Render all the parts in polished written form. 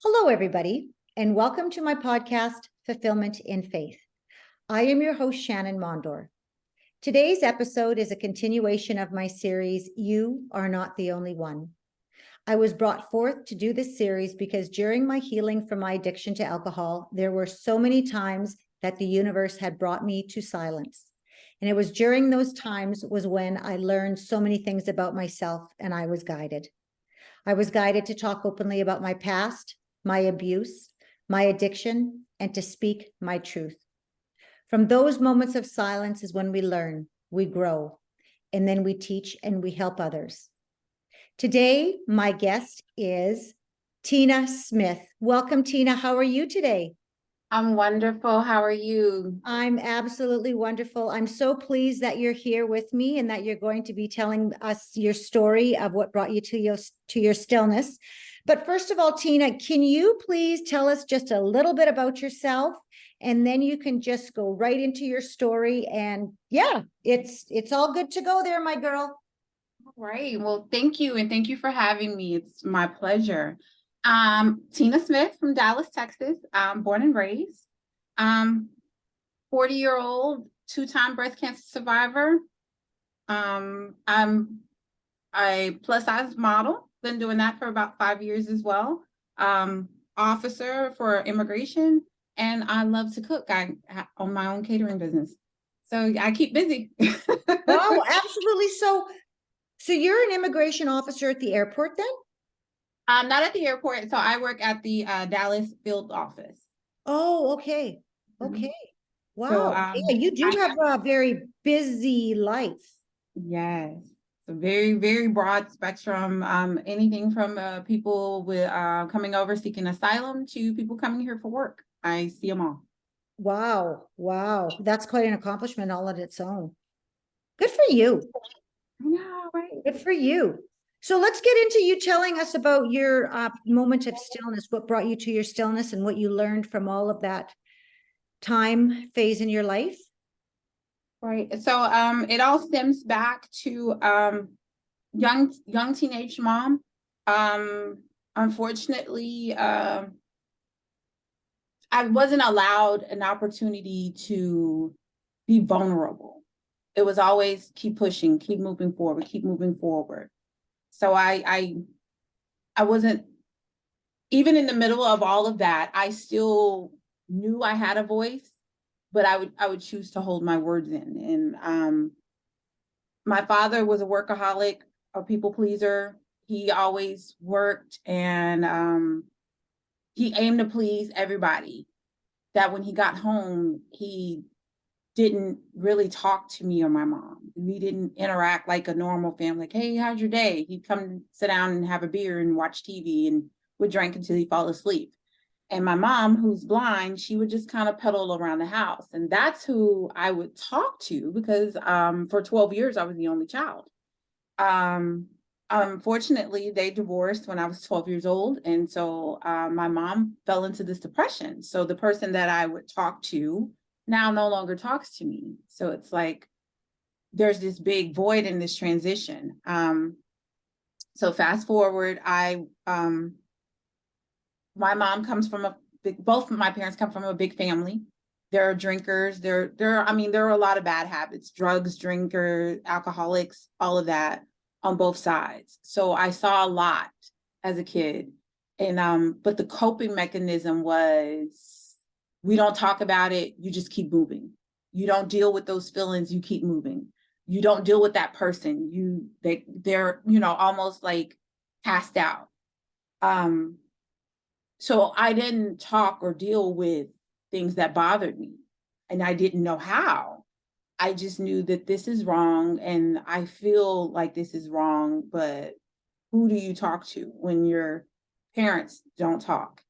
Hello, everybody, and welcome to my podcast, Fulfillment in Faith. I am your host, Shannan Mondor. Today's episode is a continuation of my series, You Are Not the Only One. I was brought forth to do this series because during my healing from my addiction to alcohol, there were so many times that the universe had brought me to silence. And it was during those times was when I learned so many things about myself and I was guided. I was guided to talk openly about my past, my abuse, my addiction, and to speak my truth. From those moments of silence is when we learn, we grow, and then we teach and we help others. Today, my guest is Tina Smith. Welcome, Tina. How are you today? I'm wonderful. How are you? I'm absolutely wonderful. I'm so pleased that you're here with me and that you're going to be telling us your story of what brought you to your stillness. But first of all, Tina, can you please tell us just a little bit about yourself? And then you can just go right into your story. And yeah, it's all good to go there, my girl. All right. Well, thank you. And thank you for having me. It's my pleasure. Tina Smith from Dallas, Texas. I'm born and raised. 40-year-old, two-time breast cancer survivor. I'm a plus size model. Been doing that for about 5 years as well. Officer for immigration. And I love to cook. I own my own catering business. So I keep busy. Wow, absolutely. So you're an immigration officer at the airport then? Not at the airport. So I work at the Dallas field office. Oh, okay. Mhm. Okay. So Wow. Yeah, you do have a very busy life. yes, so very, very broad spectrum. Anything from people with coming over seeking asylum to people coming here for work. I see them all. Wow. Wow. That's quite an accomplishment all on its own. Good for you. I know, right? Good for you. So let's get into you telling us about your moment of stillness, what brought you to your stillness and what you learned from all of that time phase in your life. Right. So it all stems back to young teenage mom. Um, Unfortunately, I wasn't allowed an opportunity to be vulnerable. It was always keep pushing, keep moving forward, keep moving forward. So I wasn't, even in the middle of all of that, I still knew I had a voice, but I would choose to hold my words in. And my father was a workaholic, a people pleaser. He always worked and he aimed to please everybody. That when he got home, he didn't really talk to me or my mom. We didn't interact like a normal family. Like, hey, how's your day? He'd come sit down and have a beer and watch TV and would drink until he fall asleep. And my mom, who's blind, she would just kind of pedal around the house. And that's who I would talk to because for 12 years, I was the only child. Um, Unfortunately, they divorced when I was 12 years old. And so my mom fell into this depression. So the person that I would talk to now no longer talks to me. So it's like there's this big void in this transition. So fast forward, my mom comes from both of my parents come from a big family. They're drinkers. I mean, there are a lot of bad habits, drugs, drinkers, alcoholics, all of that on both sides. So I saw a lot as a kid. And but the coping mechanism was we don't talk about it, you just keep moving. You don't deal with those feelings, you keep moving. You don't deal with that person. They're, almost like cast out. Um, so I didn't talk or deal with things that bothered me, and I didn't know how. I just knew that this is wrong, and I feel like this is wrong, but who do you talk to when your parents don't talk?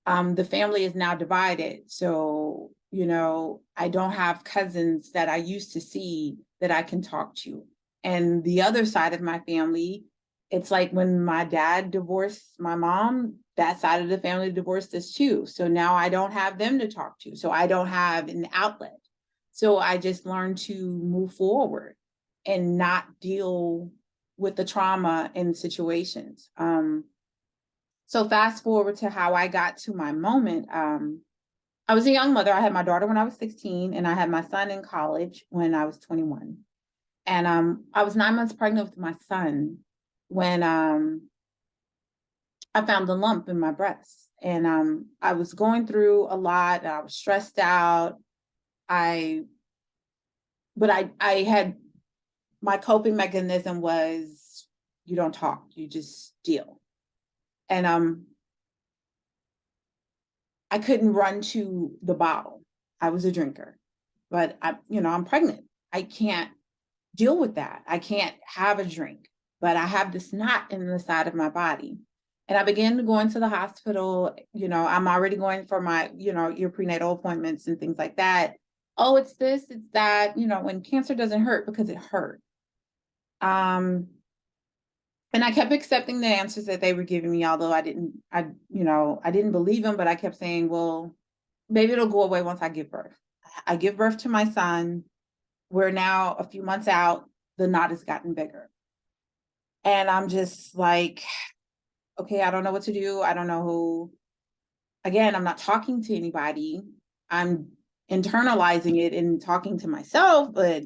The family is now divided. So, I don't have cousins that I used to see that I can talk to. And the other side of my family, it's like when my dad divorced my mom, that side of the family divorced us too. So now I don't have them to talk to. So I don't have an outlet. So I just learned to move forward and not deal with the trauma in situations. So fast forward to how I got to my moment. I was a young mother. I had my daughter when I was 16, and I had my son in college when I was 21. And I was 9 months pregnant with my son when I found the lump in my breast. And I was going through a lot, and I was stressed out. I but I had, my coping mechanism was, you don't talk, you just deal. And I couldn't run to the bottle. I was a drinker, but I'm pregnant. I can't deal with that. I can't have a drink, but I have this knot in the side of my body. And I began going to the hospital. I'm already going for my, your prenatal appointments and things like that. Oh, it's this, it's that, when cancer doesn't hurt because it hurt. And I kept accepting the answers that they were giving me, although I didn't believe them, but I kept saying, well, maybe it'll go away once I give birth. I give birth to my son. We're now a few months out. The knot has gotten bigger. And I'm just like, okay, I don't know what to do. I don't know who. Again, I'm not talking to anybody. I'm internalizing it and talking to myself, but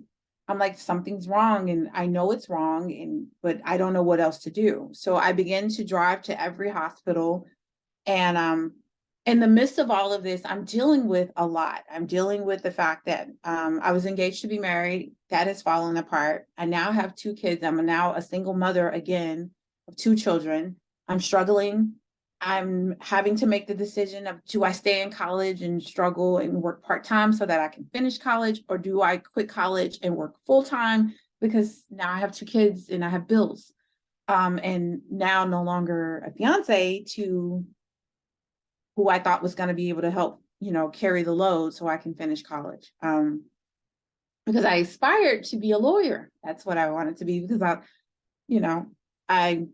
I'm like, something's wrong, and I know it's wrong, but I don't know what else to do. So I began to drive to every hospital, and in the midst of all of this, I'm dealing with a lot. I'm dealing with the fact that I was engaged to be married. That has fallen apart. I now have 2 kids. I'm now a single mother again of 2 children. I'm struggling. I'm having to make the decision of, do I stay in college and struggle and work part-time so that I can finish college, or do I quit college and work full-time because now I have 2 kids and I have bills, and now no longer a fiance to who I thought was going to be able to help, carry the load so I can finish college. Because I aspired to be a lawyer. That's what I wanted to be, because I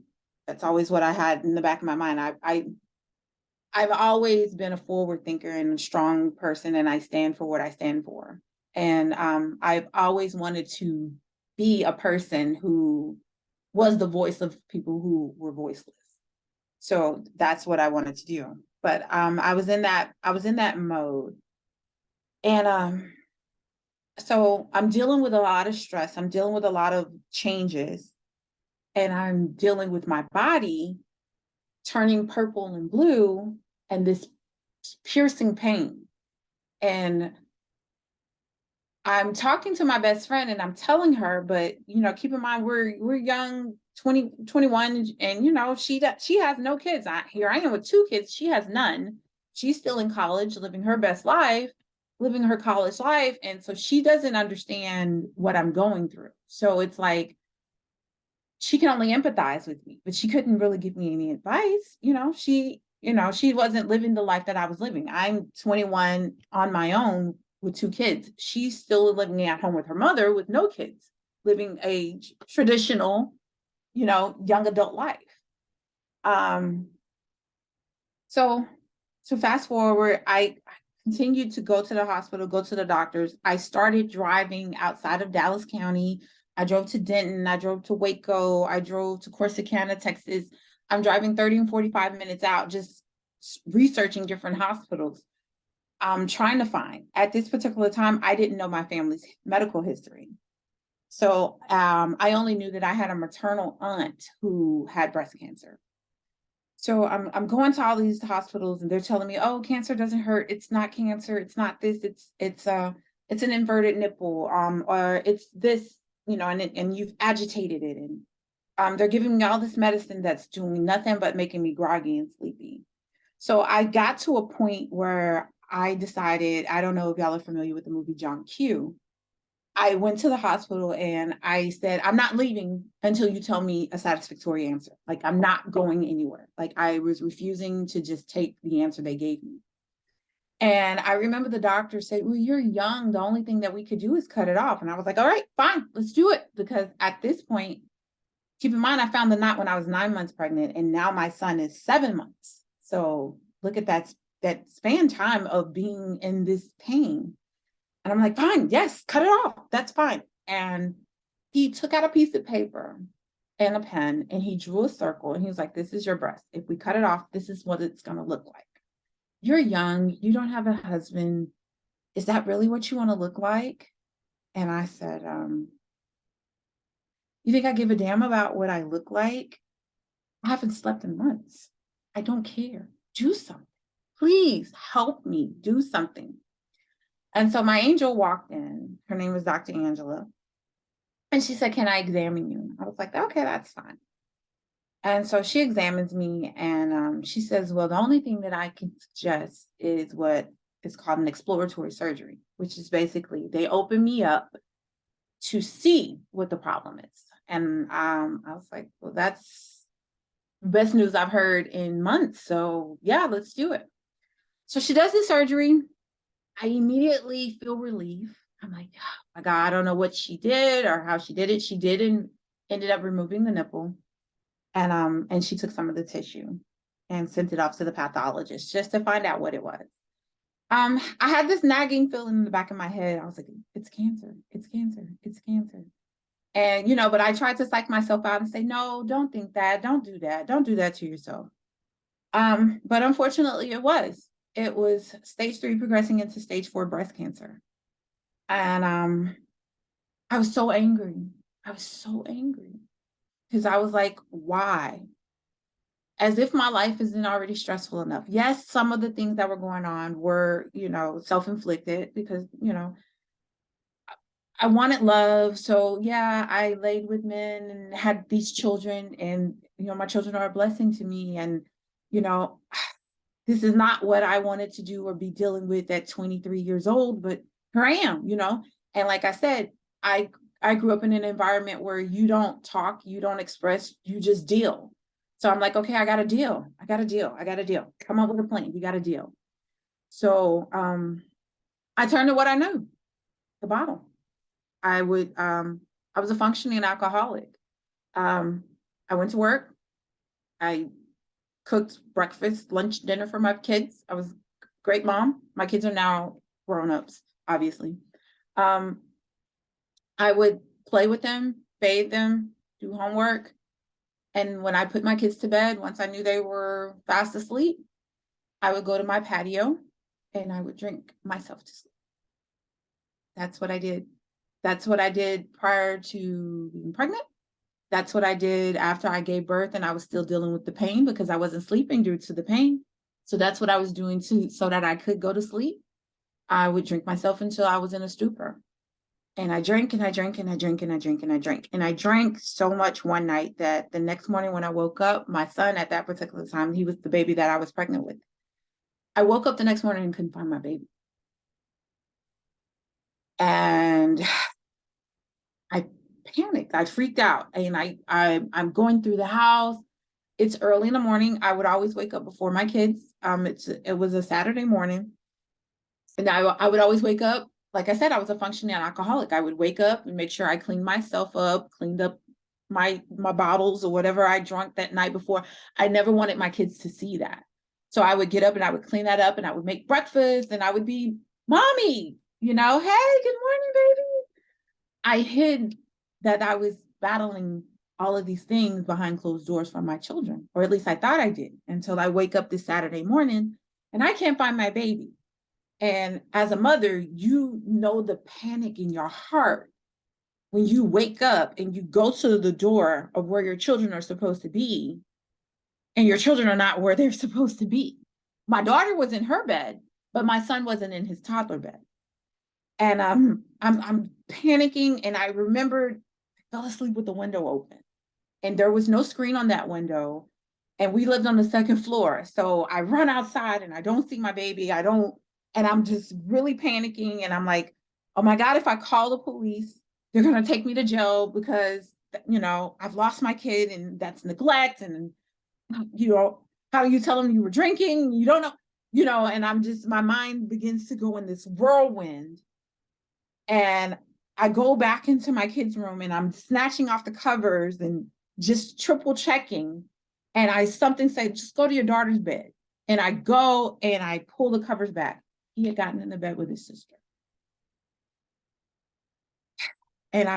that's always what I had in the back of my mind. I've always been a forward thinker and a strong person, and I stand for what I stand for. And I've always wanted to be a person who was the voice of people who were voiceless. So that's what I wanted to do. But I was in that mode. And so I'm dealing with a lot of stress. I'm dealing with a lot of changes. And I'm dealing with my body turning purple and blue, and this piercing pain. And I'm talking to my best friend, and I'm telling her, but keep in mind, we're young, 20, 21, and she has no kids. Here I am with 2 kids. She has none. She's still in college, living her best life, living her college life. And so she doesn't understand what I'm going through. So it's like, she can only empathize with me, but she couldn't really give me any advice. She wasn't living the life that I was living. I'm 21 on my own with 2 kids. She's still living at home with her mother with no kids, living a traditional, young adult life. So fast forward, I continued to go to the hospital, go to the doctors. I started driving outside of Dallas County. I drove to Denton. I drove to Waco. I drove to Corsicana, Texas. I'm driving 30 and 45 minutes out, just researching different hospitals. I'm trying to find. At this particular time, I didn't know my family's medical history. So I only knew that I had a maternal aunt who had breast cancer. So I'm going to all these hospitals, and they're telling me, oh, cancer doesn't hurt. It's not cancer. It's not this. It's an inverted nipple, or it's this, and you've agitated it. And they're giving me all this medicine that's doing nothing but making me groggy and sleepy. So I got to a point where I decided, I don't know if y'all are familiar with the movie John Q. I went to the hospital and I said, I'm not leaving until you tell me a satisfactory answer. Like, I'm not going anywhere. Like, I was refusing to just take the answer they gave me. And I remember the doctor said, well, you're young. The only thing that we could do is cut it off. And I was like, all right, fine, let's do it. Because at this point, keep in mind, I found the knot when I was 9 months pregnant, and now my son is 7 months. So look at that span time of being in this pain. And I'm like, fine, yes, cut it off. That's fine. And he took out a piece of paper and a pen, and he drew a circle, and he was like, this is your breast. If we cut it off, this is what it's going to look like. You're young, you don't have a husband. Is that really what you want to look like? And I said, you think I give a damn about what I look like? I haven't slept in months. I don't care. Do something. Please help me do something. And so my angel walked in. Her name was Dr. Angela. And she said, can I examine you? I was like, okay, that's fine. And so she examines me, and she says, well, the only thing that I can suggest is what is called an exploratory surgery, which is basically they open me up to see what the problem is. And I was like, well, that's the best news I've heard in months. So yeah, let's do it. So she does the surgery. I immediately feel relief. I'm like, oh my God, I don't know what she did or how she did it. She did and ended up removing the nipple. And she took some of the tissue and sent it off to the pathologist just to find out what it was. I had this nagging feeling in the back of my head. I was like, it's cancer, it's cancer, it's cancer. And, but I tried to psych myself out and say, no, don't think that. Don't do that. Don't do that to yourself. But unfortunately it was stage 3 progressing into stage 4 breast cancer. And I was so angry. I was so angry because I was like, why? As if my life isn't already stressful enough. Yes, some of the things that were going on were, self-inflicted because, I wanted love. So yeah, I laid with men and had these children, and, my children are a blessing to me. And, you know, this is not what I wanted to do or be dealing with at 23 years old, but here I am, And like I said, I grew up in an environment where you don't talk, you don't express, you just deal. So I'm like, okay, I got a deal. I got a deal. I got a deal. Come up with a plan. You got a deal. So I turned to what I knew, the bottle. I was a functioning alcoholic. I went to work. I cooked breakfast, lunch, dinner for my kids. I was a great mom. My kids are now grown-ups, obviously. I would play with them, bathe them, do homework. And when I put my kids to bed, once I knew they were fast asleep, I would go to my patio and I would drink myself to sleep. That's what I did. That's what I did prior to being pregnant. That's what I did after I gave birth and I was still dealing with the pain because I wasn't sleeping due to the pain. So that's what I was doing too, so that I could go to sleep. I would drink myself until I was in a stupor. And I drank and I drank and I drank and I drank and I drank. And I drank so much one night that the next morning when I woke up, my son at that particular time, he was the baby that I was pregnant with. I woke up the next morning and couldn't find my baby. And I panicked. I freaked out. And I'm going through the house. It's early in the morning. I would always wake up before my kids. It was a Saturday morning. And I would always wake up. Like I said, I was a functioning alcoholic. I would wake up and make sure I cleaned myself up, cleaned up my bottles or whatever I drank that night before. I never wanted my kids to see that. So I would get up and I would clean that up and I would make breakfast and I would be, mommy, hey, good morning, baby. I hid that I was battling all of these things behind closed doors from my children, or at least I thought I did, until I wake up this Saturday morning and I can't find my baby. And as a mother, you know the panic in your heart when you wake up and you go to the door of where your children are supposed to be, and your children are not where they're supposed to be. My daughter was in her bed, but my son wasn't in his toddler bed. And I'm panicking, and I remembered I fell asleep with the window open, and there was no screen on that window, and we lived on the second floor. So I run outside, and I don't see my baby. And I'm just really panicking, and I'm like, oh my God, if I call the police, they're gonna take me to jail because I've lost my kid, and that's neglect, and how do you tell them you were drinking? You don't know, and my mind begins to go in this whirlwind. And I go back into my kids' room and I'm snatching off the covers and just triple checking. And something say, just go to your daughter's bed. And I go and I pull the covers back. He had gotten in the bed with his sister. And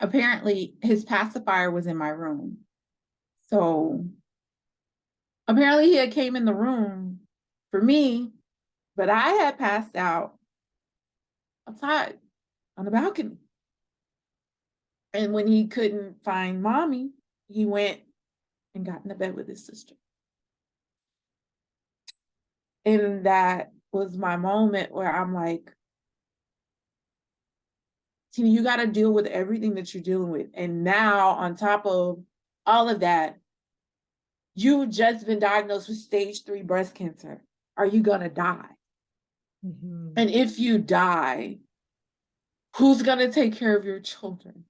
apparently his pacifier was in my room. So apparently he had came in the room for me, but I had passed out outside on the balcony. And when he couldn't find mommy, he went and got in the bed with his sister. And that was my moment where I'm like, Tina, you got to deal with everything that you're dealing with. And now, on top of all of that, you've just been diagnosed with stage 3 breast cancer. Are you going to die? Mhm. And if you die, who's going to take care of your children?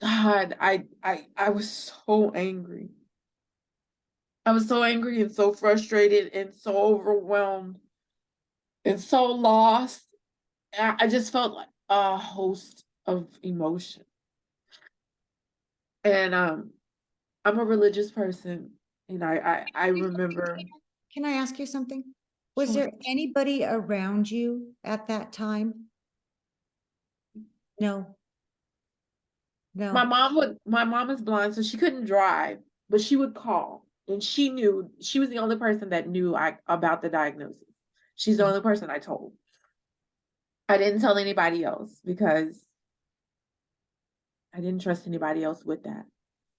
God, I was so angry. I was so angry and so frustrated and so overwhelmed and so lost. I just felt like a host of emotion. And I'm a religious person, and I remember. Can I ask you something? Was Sure. there anybody around you at that time? No, no. My mom is blind, so she couldn't drive, but she would call, and she knew, she was the only person that knew about the diagnosis. She's the only person I told. I didn't tell anybody else because I didn't trust anybody else with that.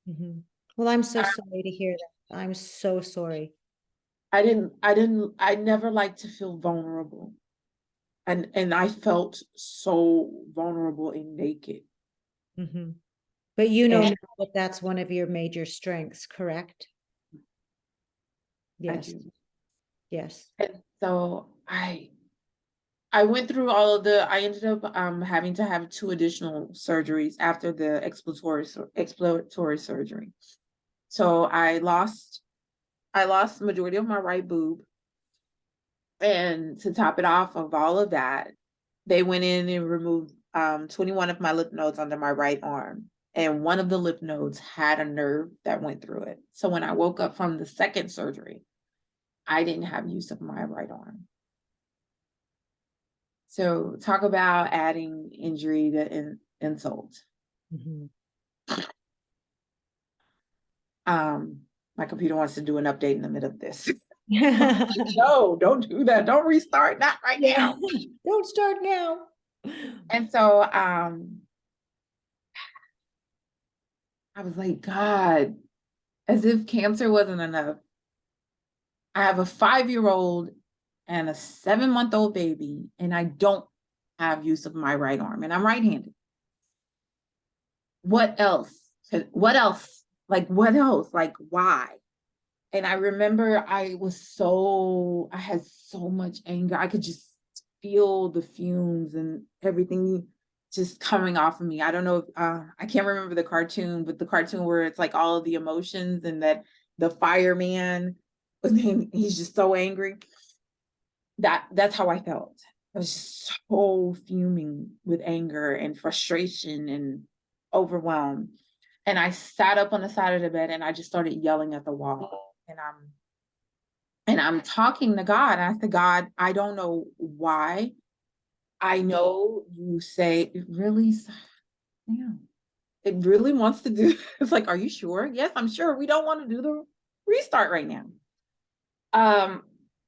Mhm. Well, I'm so sorry to hear that. I'm so sorry. I never liked to feel vulnerable. And I felt so vulnerable and naked. Mhm. But you know And now that that's one of your major strengths, correct? I Yes, do. yes. And so I went through all of the, I ended up having to have 2 additional surgeries after the exploratory surgery. So I lost the majority of my right boob. And to top it off of all of that, they went in and removed 21 of my lymph nodes under my right arm. And one of the lymph nodes had a nerve that went through it. So when I woke up from the second surgery, I didn't have use of my right arm. So talk about adding injury to insult. Mhm. My computer wants to do an update in the middle of this. No, don't do that. Don't restart. Not right Yeah. now. Don't start now. And so I was like, God, as if cancer wasn't enough. I have a 5-year-old and a 7-month-old baby, and I don't have use of my right arm, and I'm right-handed. What else? What else? Like, what else? Like, why? And I remember I had so much anger. I could just feel the fumes and everything just coming off of me. I don't know if, I can't remember the cartoon, but the cartoon where it's like all of the emotions and that the fireman, he's just so angry. That's how I felt. I was just so fuming with anger and frustration and overwhelmed. And I sat up on the side of the bed and I just started yelling at the wall. And I'm talking to God. And I said, God, I don't know why. I know you say it really, yeah, it really wants to do. It's like, are you sure? Yes, I'm sure. We don't want to do the restart right now.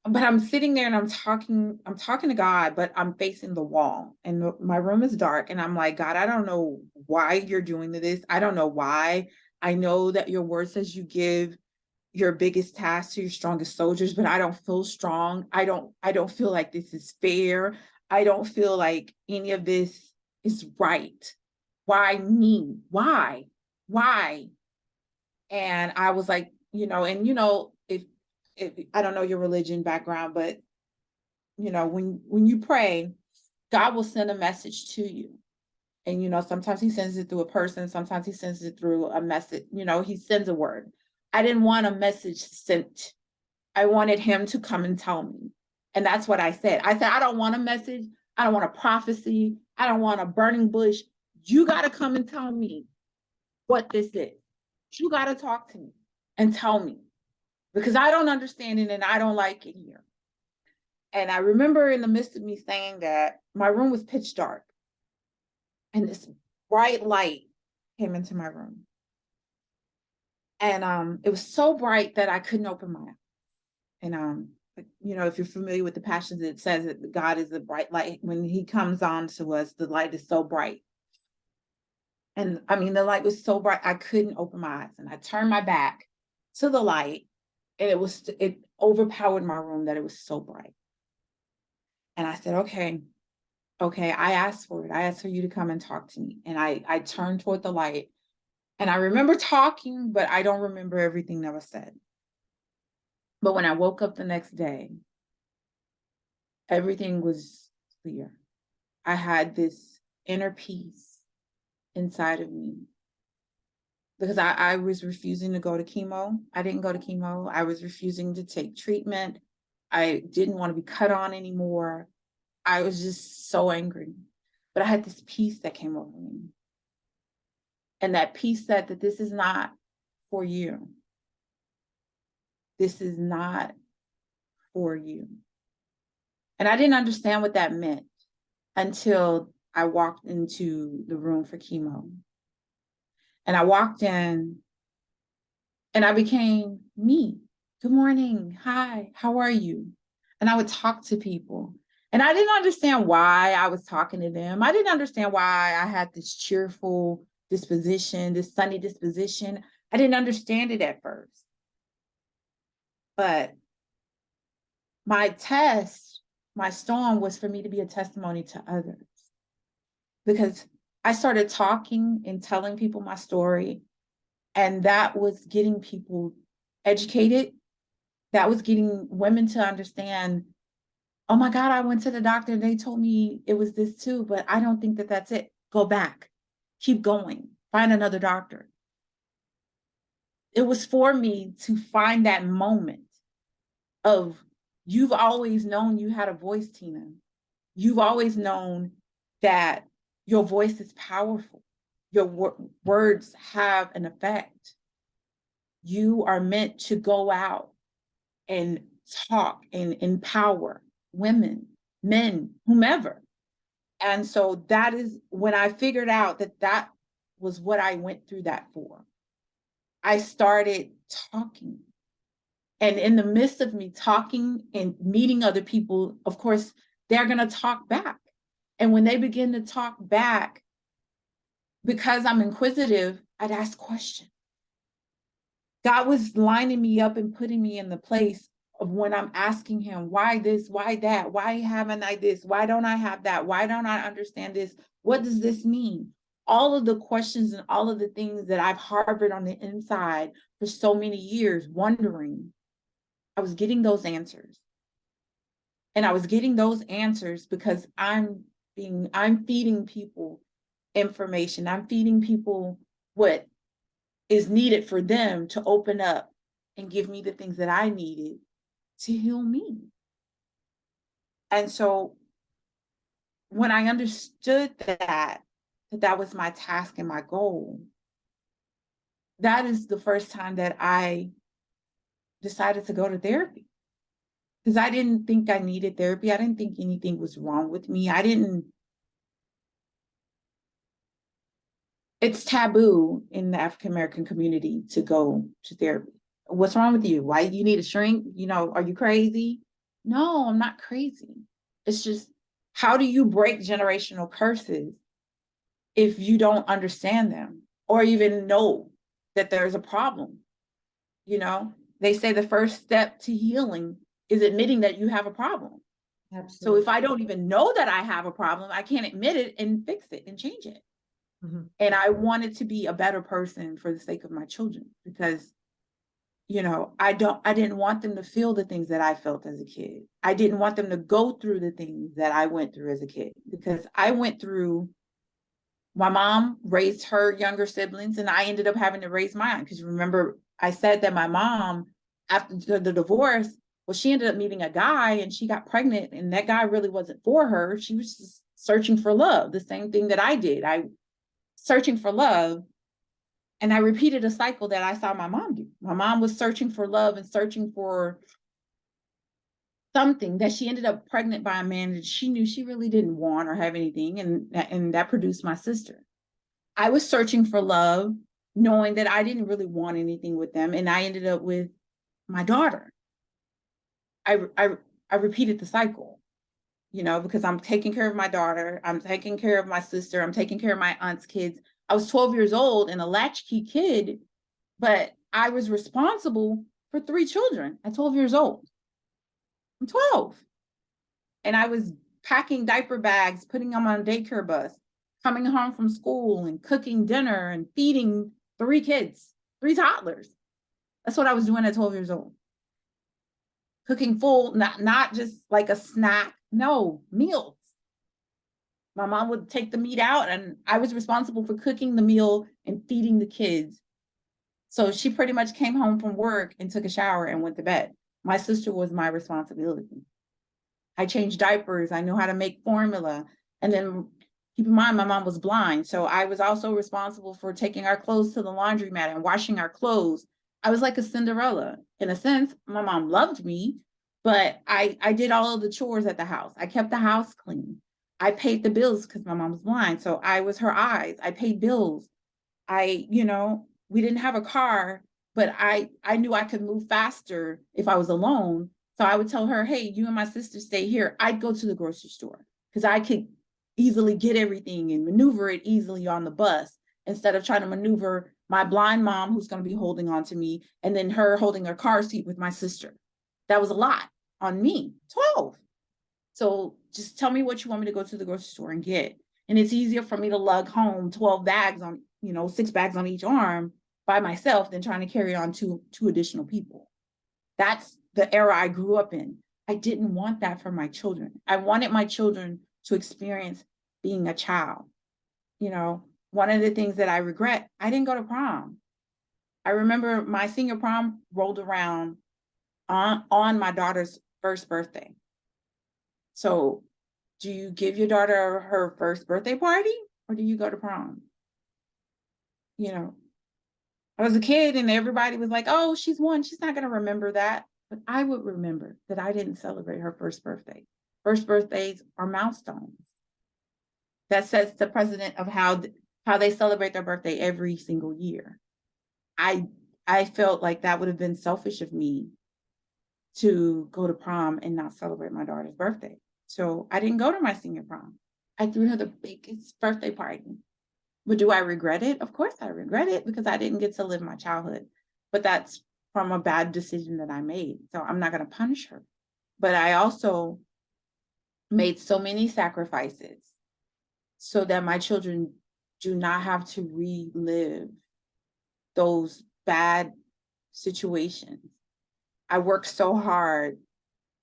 But I'm sitting there and I'm talking to God, but I'm facing the wall and my room is dark. And I'm like, God, I don't know why you're doing this. I don't know why. I know that your word says you give your biggest task to your strongest soldiers, but I don't feel strong. I don't feel like this is fair. I don't feel like any of this is right. Why me? Why? Why? And I was like, if I don't know your religion background, but when you pray, God will send a message to you. And sometimes he sends it through a person, sometimes he sends it through a message, he sends a word. I didn't want a message sent. I wanted him to come and tell me. And that's what I said. I said, I don't want a message. I don't want a prophecy. I don't want a burning bush. You got to come and tell me what this is. You got to talk to me and tell me because I don't understand it and I don't like it here. And I remember in the midst of me saying that, my room was pitch dark. And this bright light came into my room. And it was so bright that I couldn't open my eyes. And if you're familiar with the Passions, it says that God is a bright light. When he comes on to us, the light is so bright. And I mean, the light was so bright, I couldn't open my eyes. And I turned my back to the light, and it overpowered my room that it was so bright. And I said, okay, I asked for it. I asked for you to come and talk to me. And I turned toward the light. And I remember talking, but I don't remember everything that was said. But when I woke up the next day, everything was clear. I had this inner peace inside of me because I was refusing to go to chemo. I didn't go to chemo. I was refusing to take treatment. I didn't want to be cut on anymore. I was just so angry. But I had this peace that came over me. And that peace said that this is not for you. This is not for you. And I didn't understand what that meant until I walked into the room for chemo. And I walked in and I became me. Good morning. Hi, how are you? And I would talk to people. And I didn't understand why I was talking to them. I didn't understand why I had this cheerful disposition, this sunny disposition. I didn't understand it at first. But my storm was for me to be a testimony to others. Because I started talking and telling people my story, and that was getting people educated. That was getting women to understand, oh my God, I went to the doctor and they told me it was this too, but I don't think that that's it. Go back, keep going, find another doctor. It was for me to find that moment of, you've always known you had a voice, Tina. You've always known that your voice is powerful. Your words have an effect. You are meant to go out and talk and empower women, men, whomever. And so that is when I figured out that that was what I went through that for. I started talking. And in the midst of me talking and meeting other people, of course, they're going to talk back. And when they begin to talk back, because I'm inquisitive, I'd ask questions. God was lining me up and putting me in the place of when I'm asking him, why this, why that, why haven't I this, why don't I have that, why don't I understand this, what does this mean? All of the questions and all of the things that I've harbored on the inside for so many years, wondering, I was getting those answers. And I was getting those answers because I'm feeding people information. I'm feeding people what is needed for them to open up and give me the things that I needed to heal me. And so when I understood that was my task and my goal, that is the first time that I decided to go to therapy. Because I didn't think I needed therapy. I didn't think anything was wrong with me. It's taboo in the African American community to go to therapy. What's wrong with you? Why you need a shrink? Are you crazy? No, I'm not crazy. It's just, how do you break generational curses if you don't understand them or even know that there's a problem? They say the first step to healing is admitting that you have a problem. Absolutely. So if I don't even know that I have a problem, I can't admit it and fix it and change it. Mm-hmm. And I wanted to be a better person for the sake of my children, because, I didn't want them to feel the things that I felt as a kid. I didn't want them to go through the things that I went through as a kid, because my mom raised her younger siblings and I ended up having to raise mine. Because remember, I said that my mom, after the divorce, well, she ended up meeting a guy and she got pregnant, and that guy really wasn't for her. She was just searching for love, the same thing that I did. Searching for love. And I repeated a cycle that I saw my mom do. My mom was searching for love and searching for something that she ended up pregnant by a man that she knew she really didn't want or have anything. And that produced my sister. I was searching for love, knowing that I didn't really want anything with them. And I ended up with my daughter. I repeated the cycle, because I'm taking care of my daughter. I'm taking care of my sister. I'm taking care of my aunt's kids. I was 12 years old and a latchkey kid, but I was responsible for 3 children at 12 years old. I'm 12. And I was packing diaper bags, putting them on a daycare bus, coming home from school and cooking dinner and feeding 3 kids, 3 toddlers. That's what I was doing at 12 years old. Cooking full, not just like a snack, no, meals. My mom would take the meat out and I was responsible for cooking the meal and feeding the kids. So she pretty much came home from work and took a shower and went to bed. My sister was my responsibility. I changed diapers. I knew how to make formula. And then keep in mind, my mom was blind. So I was also responsible for taking our clothes to the laundromat and washing our clothes. I was like a Cinderella. In a sense, my mom loved me, but I did all of the chores at the house. I kept the house clean. I paid the bills because my mom was blind. So I was her eyes. I paid bills. We didn't have a car, but I knew I could move faster if I was alone. So I would tell her, hey, you and my sister stay here. I'd go to the grocery store because I could easily get everything and maneuver it easily on the bus instead of trying to maneuver my blind mom who's going to be holding on to me and then her holding her car seat with my sister. That was a lot on me, 12. So just tell me what you want me to go to the grocery store and get. And it's easier for me to lug home 12 bags on, 6 bags on each arm by myself than trying to carry on two additional people. That's the era I grew up in. I didn't want that for my children. I wanted my children to experience being a child. One of the things that I regret, I didn't go to prom. I remember my senior prom rolled around on my daughter's first birthday. So do you give your daughter her first birthday party or do you go to prom? I was a kid and everybody was like, oh, she's 1. She's not going to remember that. But I would remember that I didn't celebrate her first birthday. First birthdays are milestones. That sets the precedent of how they celebrate their birthday every single year. I felt like that would have been selfish of me to go to prom and not celebrate my daughter's birthday. So I didn't go to my senior prom. I threw her the biggest birthday party. But do I regret it? Of course I regret it because I didn't get to live my childhood. But that's from a bad decision that I made. So I'm not going to punish her. But I also made so many sacrifices so that my children do not have to relive those bad situations. I worked so hard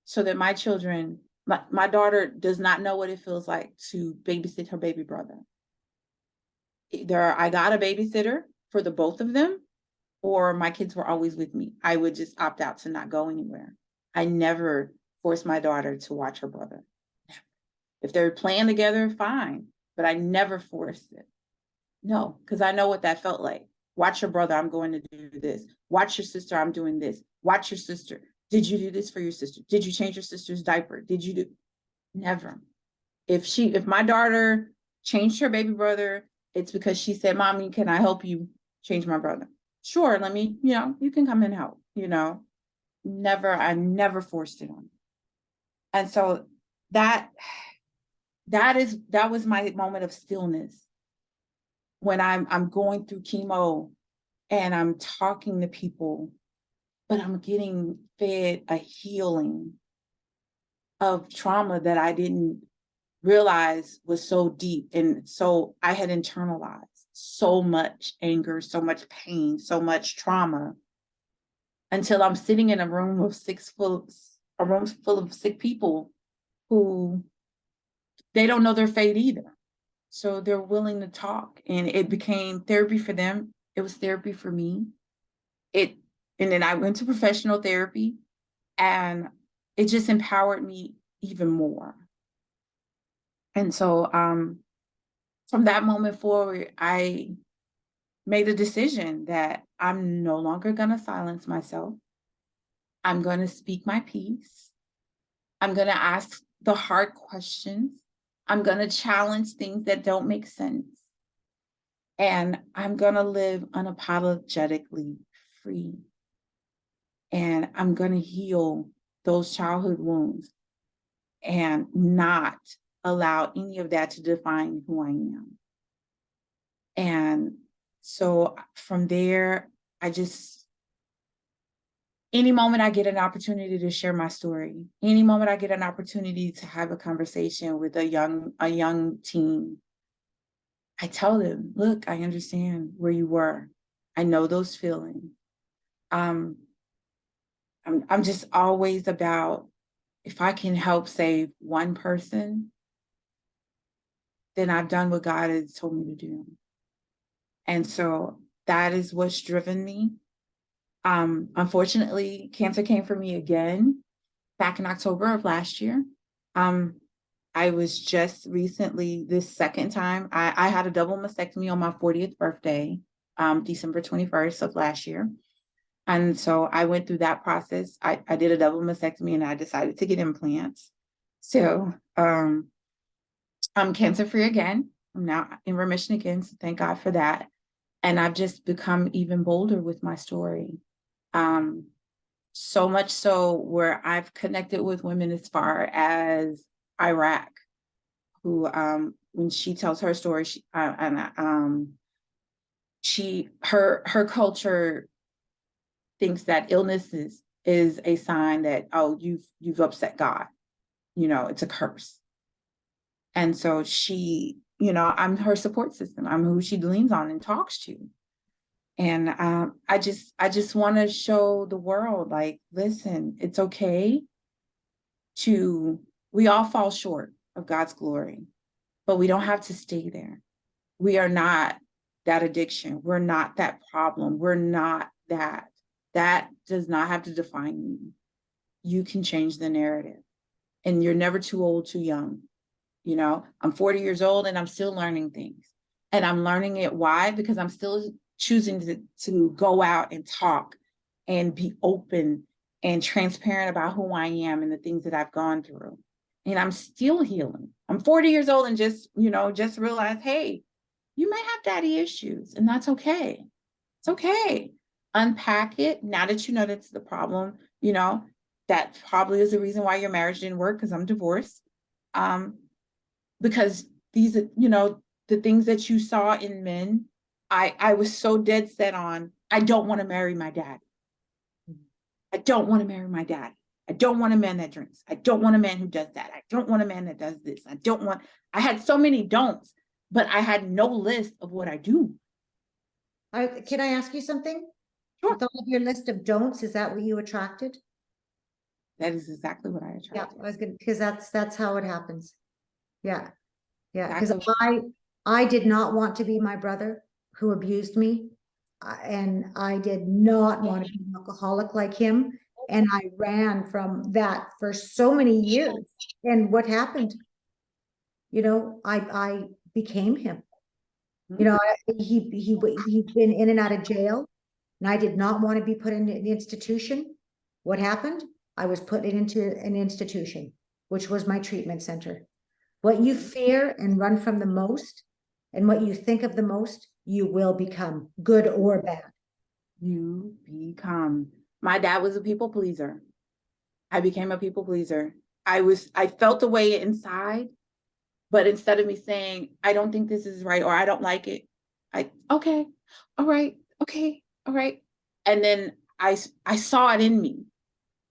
so that my children, my daughter does not know what it feels like to babysit her baby brother. Either I got a babysitter for the both of them, or my kids were always with me. I would just opt out to not go anywhere. I never forced my daughter to watch her brother. If they're playing together, fine, but I never forced it. No, because I know what that felt like. Watch your brother, I'm going to do this. Watch your sister, I'm doing this. Watch your sister. Did you do this for your sister? Did you change your sister's diaper? Did you do? Never. If my daughter changed her baby brother, it's because she said, Mommy, can I help you change my brother? Sure, let me, you can come and help, I never forced it on you. And so that was my moment of stillness when I'm going through chemo and I'm talking to people, but I'm getting fed a healing of trauma that I didn't realize was so deep. And so I had internalized so much anger, so much pain, so much trauma until I'm sitting in a room full of sick people who they don't know their fate either. So they're willing to talk, and it became therapy for them. It was therapy for me. And then I went to professional therapy, and it just empowered me even more. And so from that moment forward, I made a decision that I'm no longer going to silence myself. I'm going to speak my piece. I'm going to ask the hard questions. I'm going to challenge things that don't make sense. And I'm going to live unapologetically free. And I'm going to heal those childhood wounds and not allow any of that to define who I am. And so from there, any moment I get an opportunity to share my story, any moment I get an opportunity to have a conversation with a young teen, I tell them, look, I understand where you were. I know those feelings. I'm just always about, if I can help save one person, then I've done what God has told me to do. And so that is what's driven me. Unfortunately, cancer came for me again back in October of last year. I was just recently, this second time, I had a double mastectomy on my 40th birthday, December 21st of last year. And so I went through that process. I did a double mastectomy and I decided to get implants. So I'm cancer-free again. I'm now in remission again. So thank God for that. And I've just become even bolder with my story. So much so where I've connected with women as far as Iraq, who, when she tells her story, her culture thinks that illness is a sign that, oh, you've upset God, it's a curse. And so she, I'm her support system. I'm who she leans on and talks to. And I just want to show the world, like, listen, it's okay we all fall short of God's glory, but we don't have to stay there. We are not that addiction. We're not that problem. We're not that. That does not have to define you. You can change the narrative. And you're never too old, too young. I'm 40 years old and I'm still learning things. And I'm learning it. Why? Because I'm still choosing to go out and talk and be open and transparent about who I am and the things that I've gone through. And I'm still healing. I'm 40 years old and just realized, hey, you may have daddy issues and that's okay. It's okay. Unpack it. Now that you know that's the problem, that probably is the reason why your marriage didn't work, because I'm divorced. Because these, the things that you saw in men, I was so dead set on, I don't want to marry my dad. I don't want to marry my dad. I don't want a man that drinks. I don't want a man who does that. I don't want a man that does this. I had so many don'ts, but I had no list of what I do. Can I ask you something? Sure. With all of your list of don'ts, is that what you attracted? That is exactly what I attracted. Yeah, I was gonna, because that's how it happens. Yeah. Yeah. Because Exactly. I did not want to be my brother who abused me. And I did not want to be an alcoholic like him. And I ran from that for so many years. And what happened? I became him. He'd been in and out of jail, and I did not want to be put in an institution. What happened? I was put into an institution, which was my treatment center. What you fear and run from the most, and what you think of the most, you will become, good or bad. You become. My dad was a people pleaser. I became a people pleaser. I felt the way inside, but instead of me saying, I don't think this is right, or I don't like it, okay, all right, okay, all right. And then I saw it in me.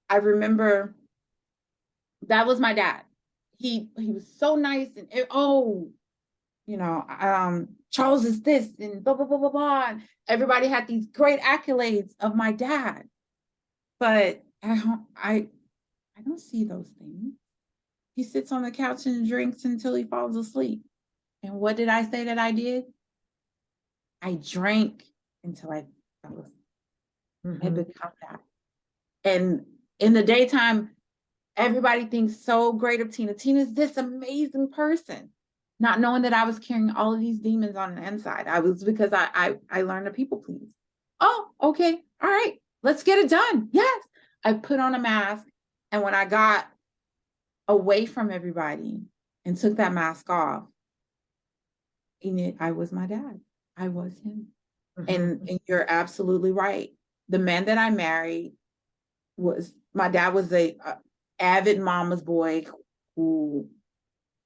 I remember that was my dad. He was so nice and Charles is this and blah, blah, blah, blah, blah. And everybody had these great accolades of my dad. But I don't see those things. He sits on the couch and drinks until he falls asleep. And what did I say that I did? I drank until I fell asleep. I become that. And in the daytime, everybody thinks so great of Tina. Tina's this amazing person, not knowing that I was carrying all of these demons on the inside. Because I learned to people please. Oh, okay. All right. Let's get it done. Yes. I put on a mask. And when I got away from everybody and took that mask off, I was my dad. I was him. And you're absolutely right. The man that I married my dad was a avid mama's boy who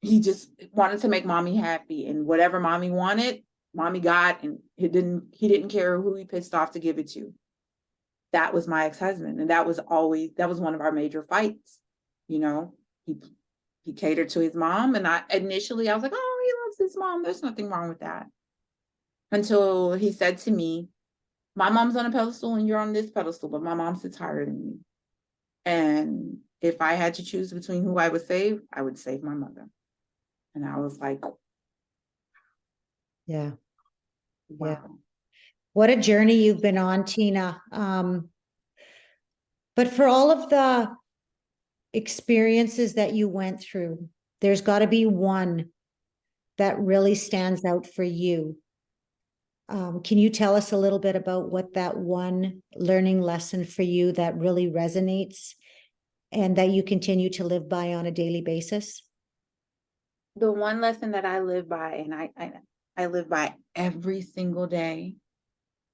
he just wanted to make mommy happy, and whatever mommy wanted, mommy got, and he didn't care who he pissed off to give it to. That was my ex-husband, and that was one of our major fights. You know, he catered to his mom, and I was like, oh, he loves his mom. There's nothing wrong with that. Until he said to me, my mom's on a pedestal and you're on this pedestal, but my mom sits higher than you. And if I had to choose between who I would save my mother. And I was like, Yeah. wow. Yeah. What a journey you've been on, Tina. But for all of the experiences that you went through, there's got to be one that really stands out for you. Can you tell us a little bit about what that one learning lesson for you that really resonates and that you continue to live by on a daily basis? The one lesson that I live by, and I live by every single day,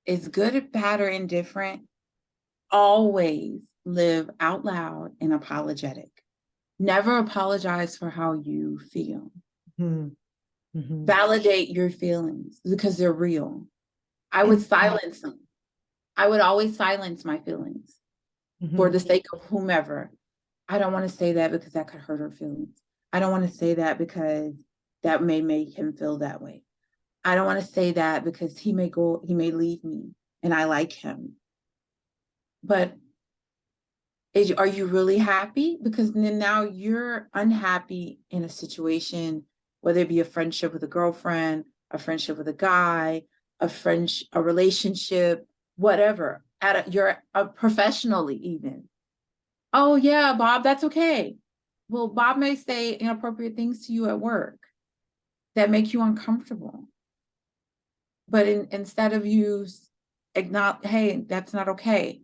is good, bad, or indifferent. Always live out loud and apologetic. Never apologize for how you feel. Validate your feelings because they're real. I would silence them. I would always silence my feelings for the sake of whomever. I don't want to say that because that could hurt her feelings. I don't want to say that because that may make him feel that way. I don't want to say that because he may leave me and I like him. But are you really happy? Because then now you're unhappy in a situation, whether it be a friendship with a girlfriend, a friendship with a guy, a relationship, whatever, you're professionally even. Oh yeah, Bob, that's okay. Well, Bob may say inappropriate things to you at work that make you uncomfortable. But instead of you acknowledge, hey, that's not okay,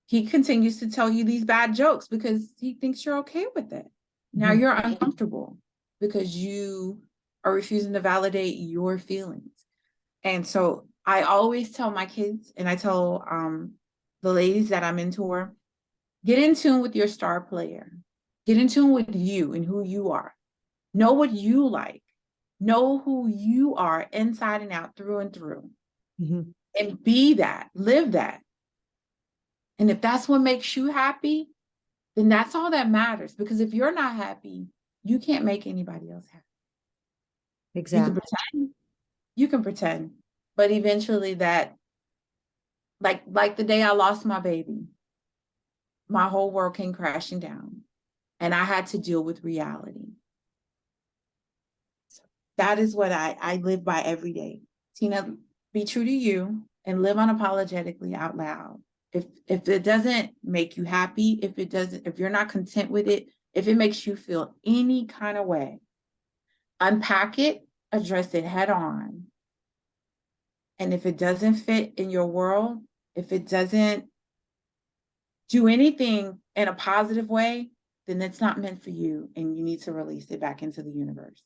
he continues to tell you these bad jokes because he thinks you're okay with it. Now you're uncomfortable because you are refusing to validate your feelings. And so I always tell my kids, and I tell the ladies that I mentor, get in tune with your star player. Get in tune with you and who you are. Know what you like. Know who you are inside and out, through and through. And be that, live that. And if that's what makes you happy, then that's all that matters. Because if you're not happy, you can't make anybody else happy. Exactly. You can pretend, but eventually that, like the day I lost my baby, my whole world came crashing down and I had to deal with reality. So that is what I live by every day. Tina, be true to you and live unapologetically out loud. If it doesn't make you happy, if you're not content with it, if it makes you feel any kind of way, unpack it, address it head on. And if it doesn't fit in your world, if it doesn't do anything in a positive way, then it's not meant for you and you need to release it back into the universe.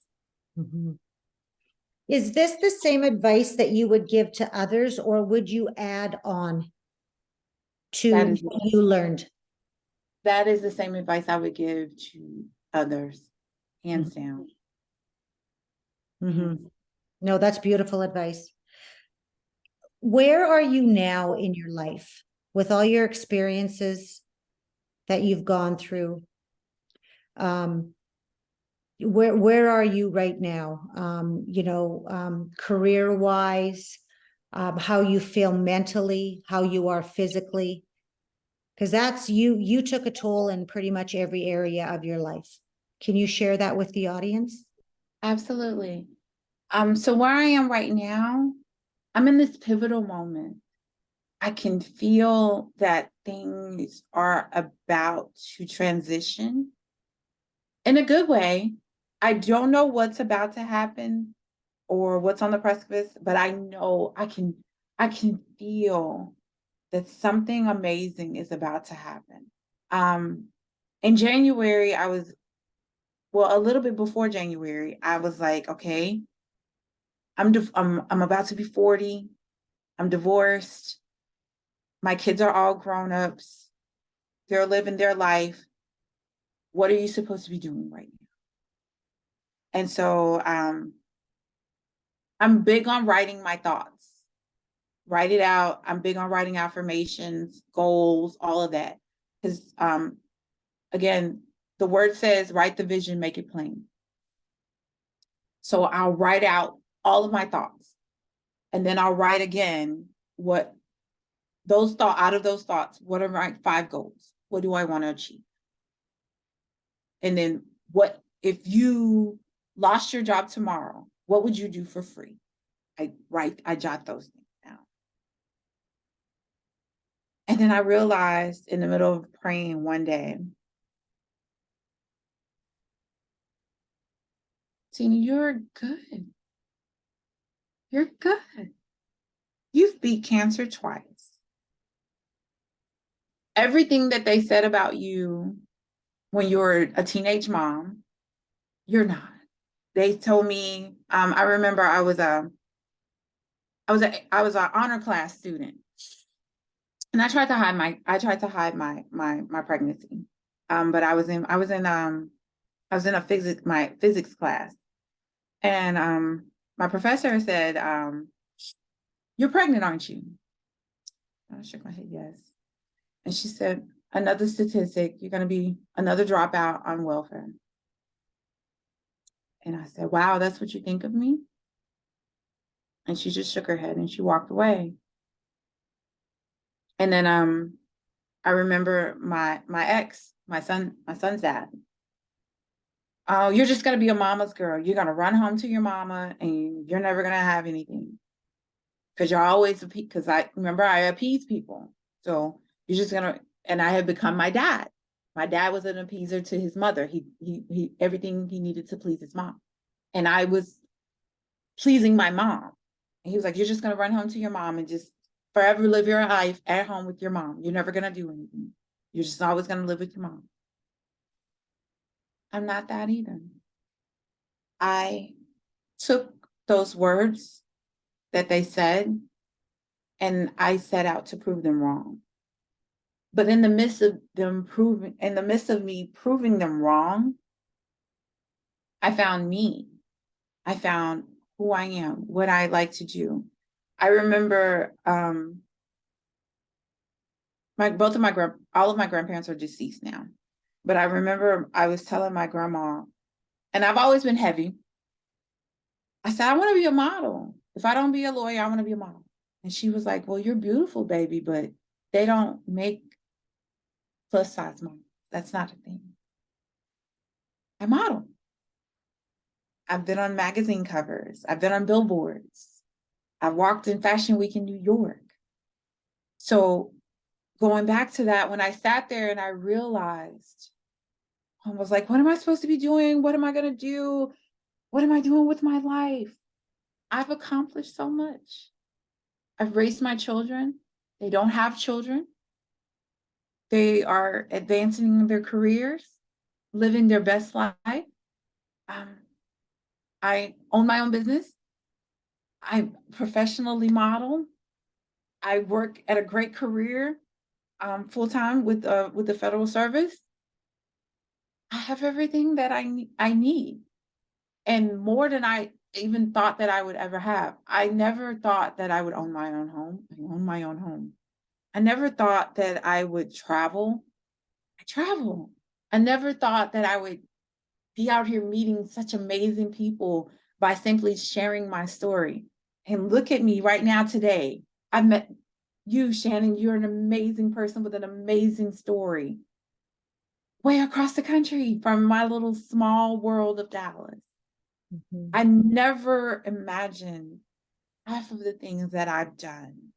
Is this the same advice that you would give to others, or would you add on to what you learned? That is the same advice I would give to others, hands down. No, that's beautiful advice. Where are you now in your life with all your experiences that you've gone through? Where are you right now? Career wise, how you feel mentally, how you are physically, because that's you took a toll in pretty much every area of your life. Can you share that with the audience? Absolutely. So where I am right now, I'm in this pivotal moment. I can feel that things are about to transition in a good way. I don't know what's about to happen or what's on the precipice, but I know I can feel that something amazing is about to happen. In January, I was well, a little bit before January, I was like, okay, I'm about to be 40. I'm divorced. My kids are all grown ups. They're living their life. What are you supposed to be doing right now? And so I'm big on writing my thoughts. Write it out. I'm big on writing affirmations, goals, all of that. Because again, the word says, write the vision, make it plain. So I'll write out all of my thoughts. And then I'll write again what out of those thoughts, what are my 5 goals? What do I want to achieve? And then what if you lost your job tomorrow, what would you do for free? I jot those things down. And then I realized in the middle of praying one day, Tina, you're good. You're good. You've beat cancer twice. Everything that they said about you when you were a teenage mom, you're not. They told me, I remember I was an honor class student, and I tried to hide my pregnancy. But I was in a physics class, and my professor said, "You're pregnant, aren't you?" I shook my head, yes. And she said, "Another statistic, you're going to be another dropout on welfare." And I said, "Wow, that's what you think of me?" And she just shook her head and she walked away. And then I remember my ex, my son's dad. "Oh, you're just gonna be a mama's girl. You're gonna run home to your mama and you're never gonna have anything. Because you're always because I remember I appease people. So you're just gonna," and I had become my dad. My dad was an appeaser to his mother. He everything he needed to please his mom. And I was pleasing my mom. And he was like, "You're just gonna run home to your mom and just forever live your life at home with your mom. You're never gonna do anything. You're just always gonna live with your mom." I'm not that either. I took those words that they said and I set out to prove them wrong. But in the midst of me proving them wrong, I found me. I found who I am, what I like to do. I remember all of my grandparents are deceased now. But I remember I was telling my grandma, and I've always been heavy. I said, "I want to be a model. If I don't be a lawyer, I want to be a model." And she was like, "Well, you're beautiful, baby, but they don't make plus size models. That's not a thing." I model. I've been on magazine covers. I've been on billboards. I've walked in Fashion Week in New York. So going back to that, when I sat there and I realized, I was like, what am I supposed to be doing? What am I going to do? What am I doing with my life? I've accomplished so much. I've raised my children. They don't have children. They are advancing their careers, living their best life. I own my own business. I professionally model. I work at a great career, full time with the federal service. I have everything that I need, and more than I even thought that I would ever have. I never thought that I would own my own home. I own my own home. I never thought that I would travel. I travel. I never thought that I would be out here meeting such amazing people by simply sharing my story. And look at me right now today. I met you, Shannan. You're an amazing person with an amazing story. Way across the country from my little small world of Dallas. Mm-hmm. I never imagined half of the things that I've done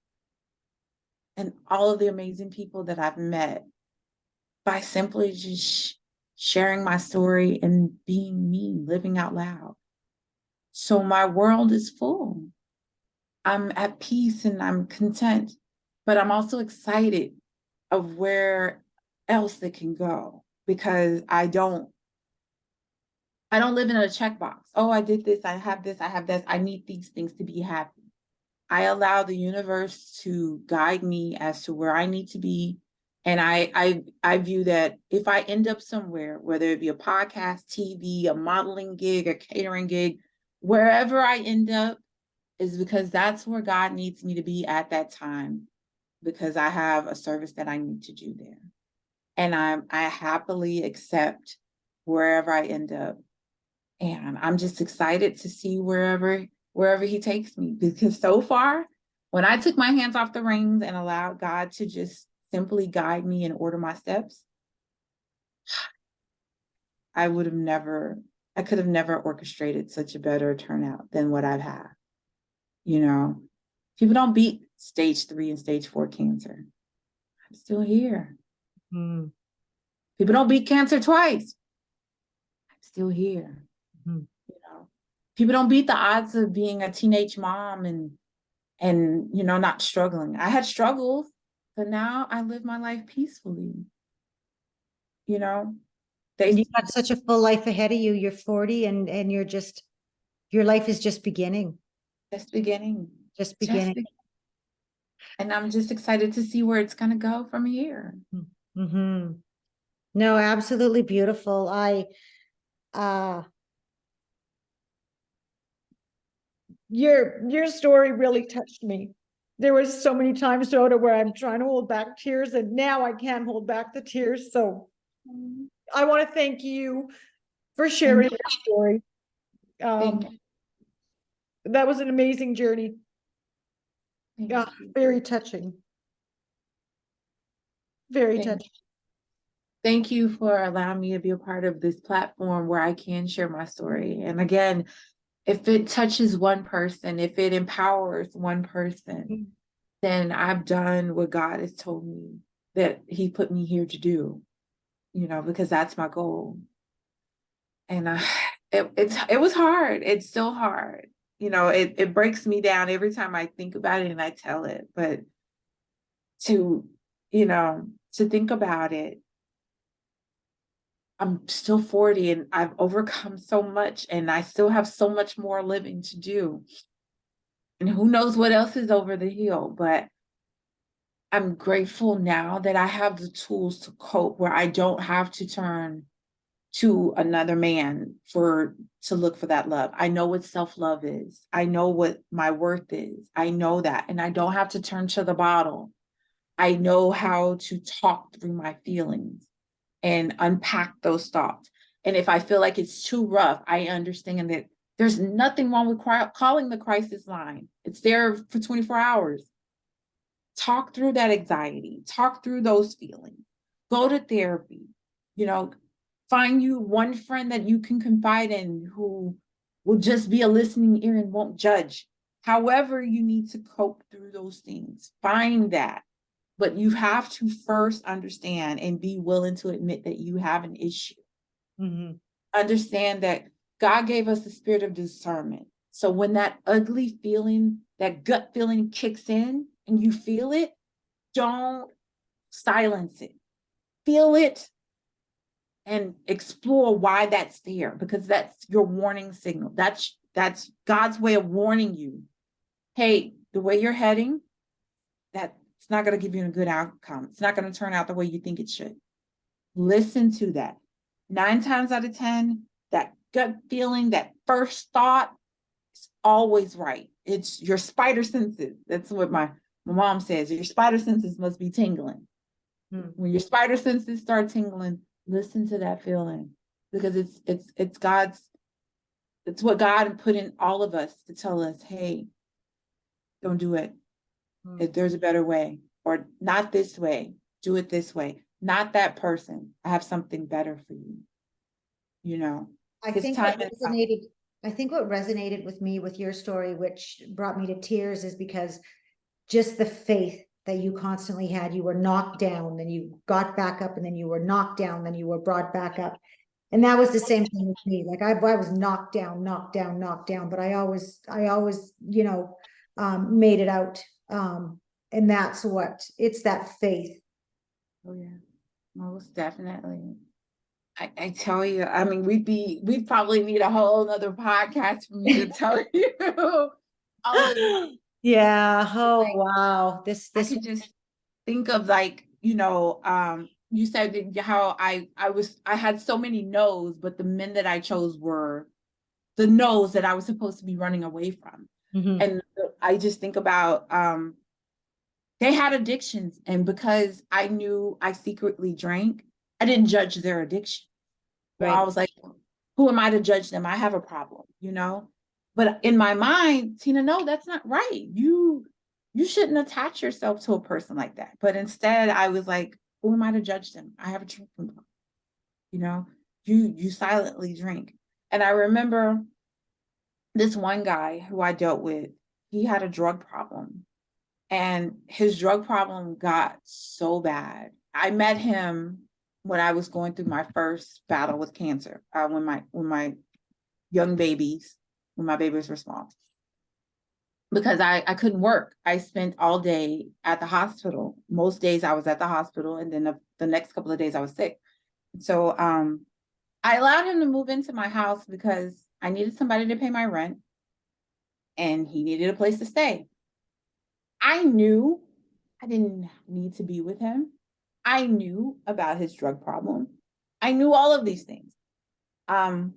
and all of the amazing people that I've met by simply just sharing my story and being me, living out loud. So my world is full. I'm at peace and I'm content, but I'm also excited of where else it can go because I don't I don't live in a checkbox. Oh, I did this, I have this, I have this. I need these things to be happy. I allow the universe to guide me as to where I need to be. And I view that if I end up somewhere, whether it be a podcast, TV, a modeling gig, a catering gig, wherever I end up is because that's where God needs me to be at that time, because I have a service that I need to do there. And I happily accept wherever I end up. And I'm just excited to see wherever he takes me, because so far, when I took my hands off the reins and allowed God to just simply guide me and order my steps, I could have never orchestrated such a better turnout than what I've had. You know, people don't beat stage 3 and stage 4 cancer. I'm still here. Mm. People don't beat cancer twice. I'm still here. Mm. You know, people don't beat the odds of being a teenage mom and not struggling. I had struggles, but now I live my life peacefully. You know, And they you've got such a full life ahead of you. You're 40 and your life is just beginning. just beginning. Just beginning. And I'm just excited to see where it's gonna go from here. Mm-hmm. No, absolutely beautiful. Your story really touched me. There was so many times, Rhoda, where I'm trying to hold back tears, and now I can't hold back the tears. So I want to thank you for sharing your story. Thank you. That was an amazing journey. Thank Yeah, you. very touching. Very Thank touching. Thank you for allowing me to be a part of this platform where I can share my story. And again, if it touches one person, if it empowers one person, then I've done what God has told me that he put me here to do, because that's my goal. And it was hard. It's still hard. It breaks me down every time I think about it and I tell it. But to, to think about it, I'm still 40 and I've overcome so much and I still have so much more living to do. And who knows what else is over the hill, but I'm grateful now that I have the tools to cope, where I don't have to turn to another man to look for that love. I know what self-love is. I know what my worth is. I know that. And I don't have to turn to the bottle. I know how to talk through my feelings and unpack those thoughts. And if I feel like it's too rough, I understand that there's nothing wrong with calling the crisis line. It's there for 24 hours. Talk through that anxiety, talk through those feelings, go to therapy, find you one friend that you can confide in who will just be a listening ear and won't judge. However you need to cope through those things, find that. But you have to first understand and be willing to admit that you have an issue. Mm-hmm. Understand that God gave us the spirit of discernment. So when that ugly feeling, that gut feeling kicks in and you feel it, don't silence it. Feel it and explore why that's there, because that's your warning signal. That's God's way of warning you. Hey, the way you're heading, that's not going to give you a good outcome. It's not going to turn out the way you think it should. Listen to that. 9 times out of 10, that gut feeling, that first thought is always right. It's your spider senses. That's what my mom says. Your spider senses must be tingling. When your spider senses start tingling, listen to that feeling, because it's God's, it's what God put in all of us to tell us, hey, don't do it. If there's a better way, or not this way, do it this way. Not that person. I have something better for you. I think what resonated with me with your story, which brought me to tears, is because just the faith that you constantly had. You were knocked down, then you got back up, and then you were knocked down, then you were brought back up. And that was the same thing with me. Like I was knocked down, but I always, made it out. And it's that faith. Oh yeah, most definitely. I tell you, I mean, we'd probably need a whole other podcast for me to tell you all the, Yeah. Oh, like, wow. I This, could just think of, like, you said that how I had so many no's, but the men that I chose were the no's that I was supposed to be running away from. Mhm. And I just think about they had addictions, and because I knew I secretly drank, I didn't judge their addiction. Well, I Right. was like, who am I to judge them? I have a problem. But in my mind, Tina, no, that's not right. You shouldn't attach yourself to a person like that. But instead, I was like, who am I to judge them? I have a drinking problem. You know, you silently drink. And I remember this one guy who I dealt with, he had a drug problem. And his drug problem got so bad. I met him when I was going through my first battle with cancer, when my young babies, when my babies were small, because I couldn't work. I spent all day at the hospital. Most days I was at the hospital, and then the next couple of days I was sick. So I allowed him to move into my house because I needed somebody to pay my rent, and he needed a place to stay. I knew I didn't need to be with him. I knew about his drug problem. I knew all of these things. Um,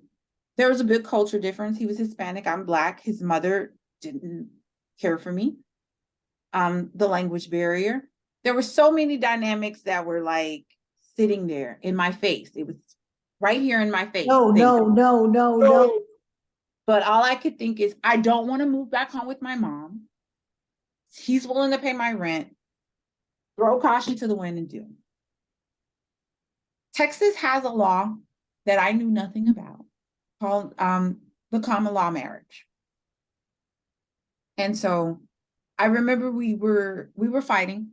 there was a big culture difference. He was Hispanic, I'm Black. His mother didn't care for me. The language barrier. There were so many dynamics that were like sitting there in my face. It was right here in my face. No, Saying, no, no, no, no. but all I could think is, I don't want to move back home with my mom. He's willing to pay my rent. Throw caution to the wind and do. Texas has a law that I knew nothing about called the common law marriage. And so I remember we were fighting,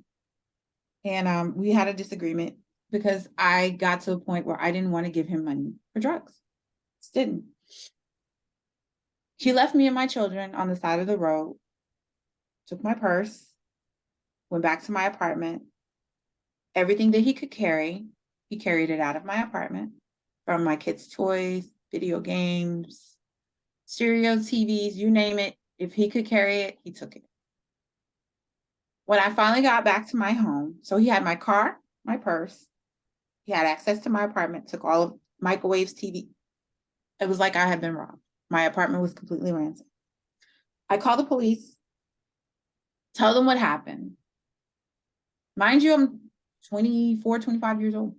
and we had a disagreement because I got to a point where I didn't want to give him money for drugs. Just didn't. He left me and my children on the side of the road, took my purse, went back to my apartment. Everything that he could carry, he carried it out of my apartment, from my kids' toys, video games, stereo TVs, you name it. If he could carry it, he took it. When I finally got back to my home, so he had my car, my purse, he had access to my apartment, took all of microwaves, TV. It was like I had been robbed. My apartment was completely ransacked. I called the police, tell them what happened. Mind you, I'm 24, 25 years old,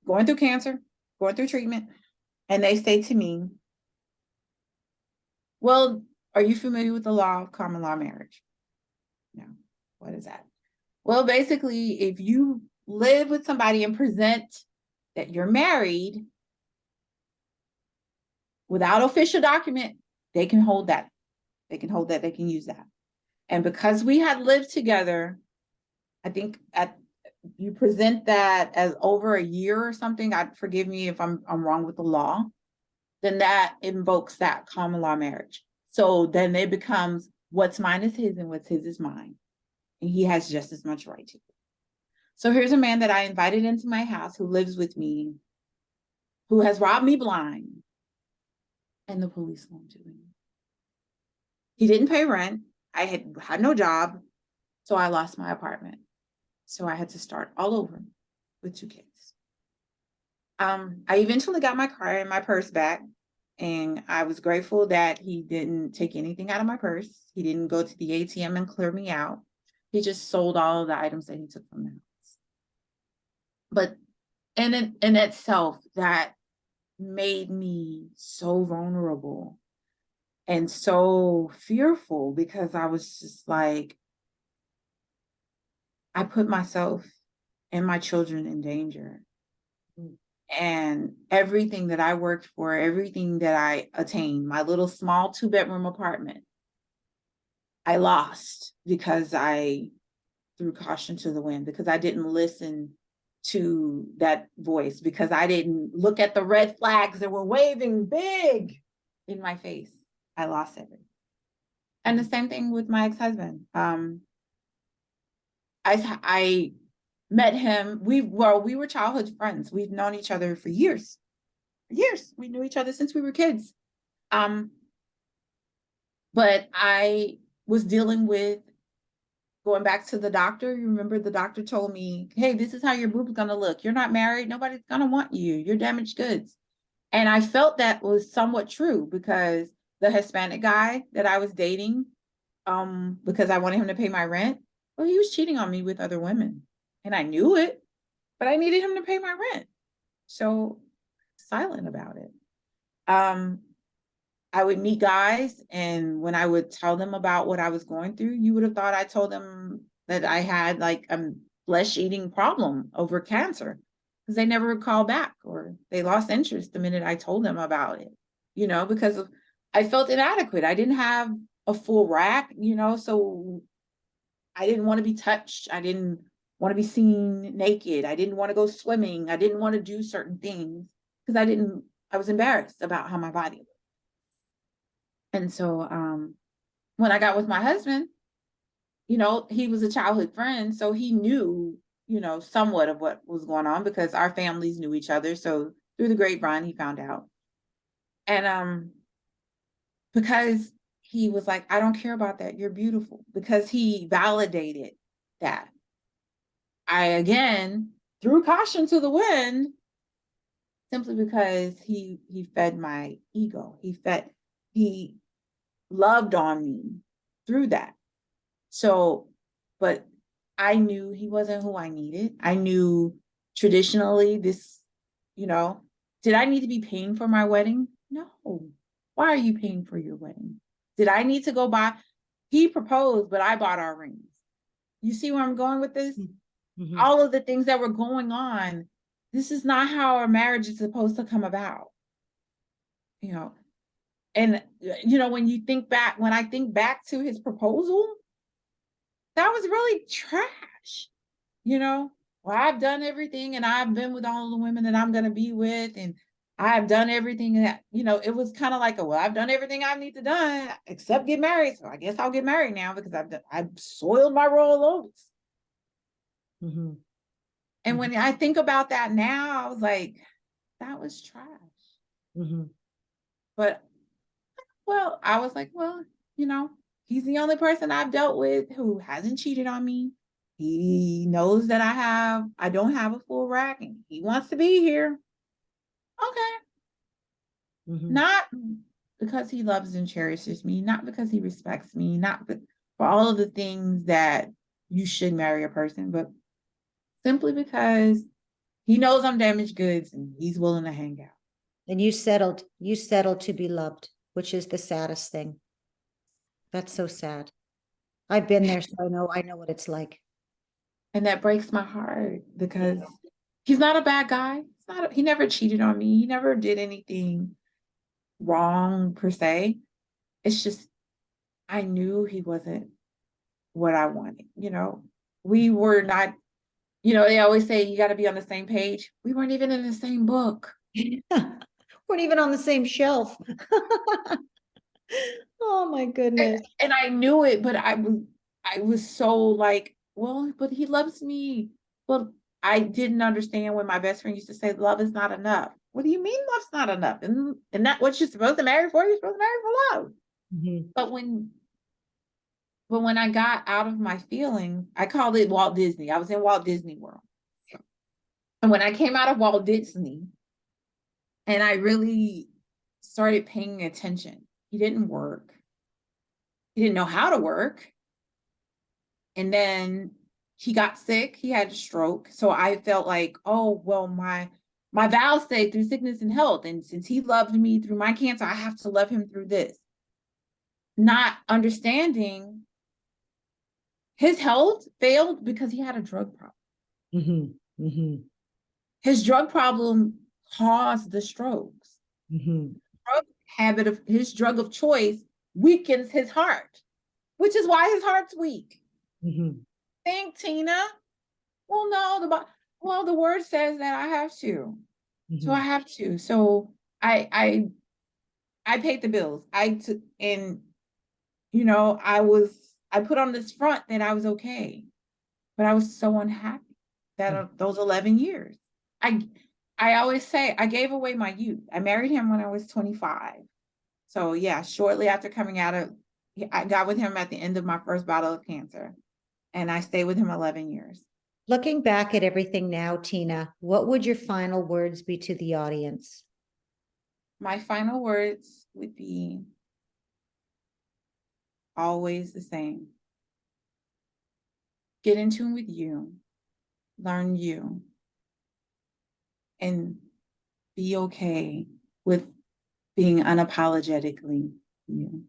going through cancer, going through treatment. And they say to me, well, are you familiar with the law of common law marriage? No. What is that? Well, basically, if you live with somebody and present that you're married without official document, they can hold that. They can hold that. They can use that. And because we had lived together, I think you present that as over a year or something. Forgive me if I'm wrong with the law. Then that invokes that common law marriage. So then it becomes, what's mine is his and what's his is mine. And he has just as much right to it. So here's a man that I invited into my house who lives with me, who has robbed me blind, and the police won't do anything. He didn't pay rent. I had no job, so I lost my apartment. So I had to start all over with 2 kids. I eventually got my car and my purse back, and I was grateful that he didn't take anything out of my purse. He didn't go to the ATM and clear me out. He just sold all of the items that he took from the house. But in itself, that made me so vulnerable and so fearful, because I was just like, I put myself and my children in danger. And everything that I worked for, everything that I attained, my little small 2-bedroom apartment, I lost because I threw caution to the wind, because I didn't listen to that voice, because I didn't look at the red flags that were waving big in my face. I lost everything. And the same thing with my ex-husband. I met him. We were childhood friends. We've known each other for years. Years. We knew each other since we were kids. But I was dealing with going back to the doctor. You remember the doctor told me, hey, this is how your boob's gonna look. You're not married, nobody's gonna want you. You're damaged goods. And I felt that was somewhat true because the Hispanic guy that I was dating, because I wanted him to pay my rent, well, he was cheating on me with other women. And I knew it, but I needed him to pay my rent. So silent about it. I would meet guys, and when I would tell them about what I was going through, you would have thought I told them that I had like a flesh-eating problem over cancer, because they never would call back, or they lost interest the minute I told them about it, because I felt inadequate. I didn't have a full rack, so I didn't want to be touched. I didn't want to be seen naked. I didn't want to go swimming. I didn't want to do certain things because I was embarrassed about how my body looked. And so when I got with my husband, he was a childhood friend, so he knew, somewhat of what was going on because our families knew each other. So through the grapevine, he found out. And because he was like, I don't care about that. You're beautiful. Because he validated that. I, again, threw caution to the wind simply because he fed my ego. He loved on me through that. So, but I knew he wasn't who I needed. I knew traditionally this, did I need to be paying for my wedding? No. Why are you paying for your wedding? Did I need to go buy? He proposed, but I bought our rings. You see where I'm going with this? Mm-hmm. All of the things that were going on, this is not how our marriage is supposed to come about. And when I think back to his proposal, that was really trash. Well, I've done everything, and I've been with all the women that I'm going to be with, and I've done everything that, it was kind of like, well, I've done everything I need to done except get married. So I guess I'll get married now because I've soiled my royal oats. Mm-hmm. And when I think about that now, I was like, that was trash. Mm-hmm. But, well, I was like, well, he's the only person I've dealt with who hasn't cheated on me. He knows that I don't have a full rack, and he wants to be here. Okay. Mm-hmm. Not because he loves and cherishes me, not because he respects me, not for all of the things that you should marry a person, but simply because he knows I'm damaged goods and he's willing to hang out. And you settled to be loved, which is the saddest thing. That's so sad. I've been there, so I know what it's like. And that breaks my heart because he's not a bad guy. He never cheated on me. He never did anything wrong per se. It's just, I knew he wasn't what I wanted. We were not, they always say you got to be on the same page. We weren't even in the same book. Weren't even on the same shelf. Oh my goodness. And I knew it, but I was so like, well, but he loves me. Well, I didn't understand when my best friend used to say, love is not enough. What do you mean love's not enough? And that what you're supposed to marry for? You're supposed to marry for love. Mm-hmm. But when I got out of my feelings, I called it Walt Disney. I was in Walt Disney World. And when I came out of Walt Disney and I really started paying attention, he didn't work. He didn't know how to work. And then he got sick. He had a stroke. So I felt like, oh, well, my vows say through sickness and health. And since he loved me through my cancer, I have to love him through this. Not understanding his health failed because he had a drug problem. Mm-hmm. Mm-hmm. His drug problem caused the strokes. Mm-hmm. His drug of choice weakens his heart, which is why his heart's weak. Mm-hmm. Think, Tina. Well, no, the word says that I have to. Mm-hmm. So I have to. So I paid the bills. I took, and I put on this front that I was okay, but I was so unhappy. those 11 years. I always say I gave away my youth. I married him when I was 25. So yeah, shortly after coming out of, I got with him at the end of my first battle of cancer, and I stayed with him 11 years. Looking back at everything now, Tina, what would your final words be to the audience? My final words would be always the same. Get in tune with you, learn you, and be okay with being unapologetically you.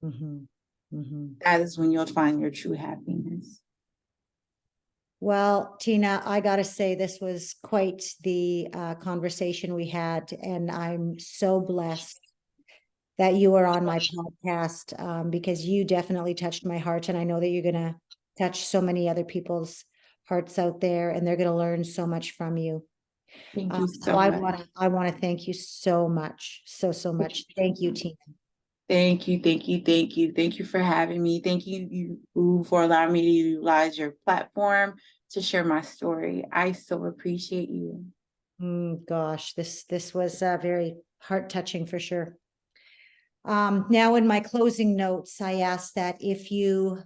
Mhm. Mhm. That is when you'll find your true happiness. Well, Tina, I got to say, this was quite the conversation we had, and I'm so blessed that you are on my podcast, because you definitely touched my heart, and I know that you're going to touch so many other people's hearts out there, and they're going to learn so much from you. Thank you So so much. I want to thank you so much, so much. Thank you, Tina. Thank you, thank you, thank you. Thank you for having me. Thank you for allowing me to utilize your platform to share my story. I so appreciate you. Gosh, this was very heart touching for sure. Now in my closing notes, I asked that if you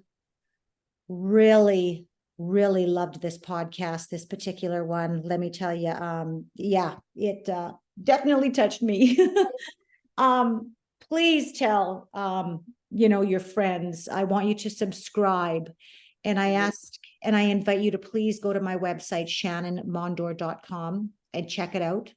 really, really loved this podcast, this particular one, let me tell you, yeah, it definitely touched me. um, please tell your friends. I want you to subscribe. And I invite you to please go to my website, shannonmondor.com, and check it out.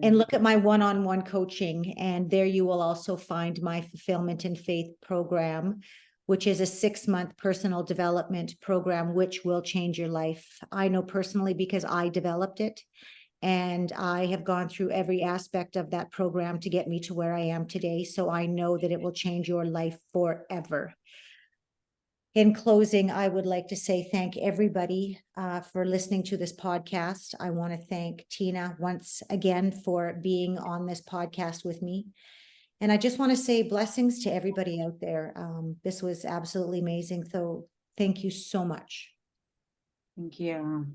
And look at my one-on-one coaching. And there you will also find my Fulfillment in Faith program, which is a 6-month personal development program, which will change your life. I know personally because I developed it. And I have gone through every aspect of that program to get me to where I am today. So I know that it will change your life forever. In closing, I would like to say thank everybody for listening to this podcast. I want to thank Tina once again for being on this podcast with me. And I just want to say blessings to everybody out there. This was absolutely amazing. So thank you so much. Thank you.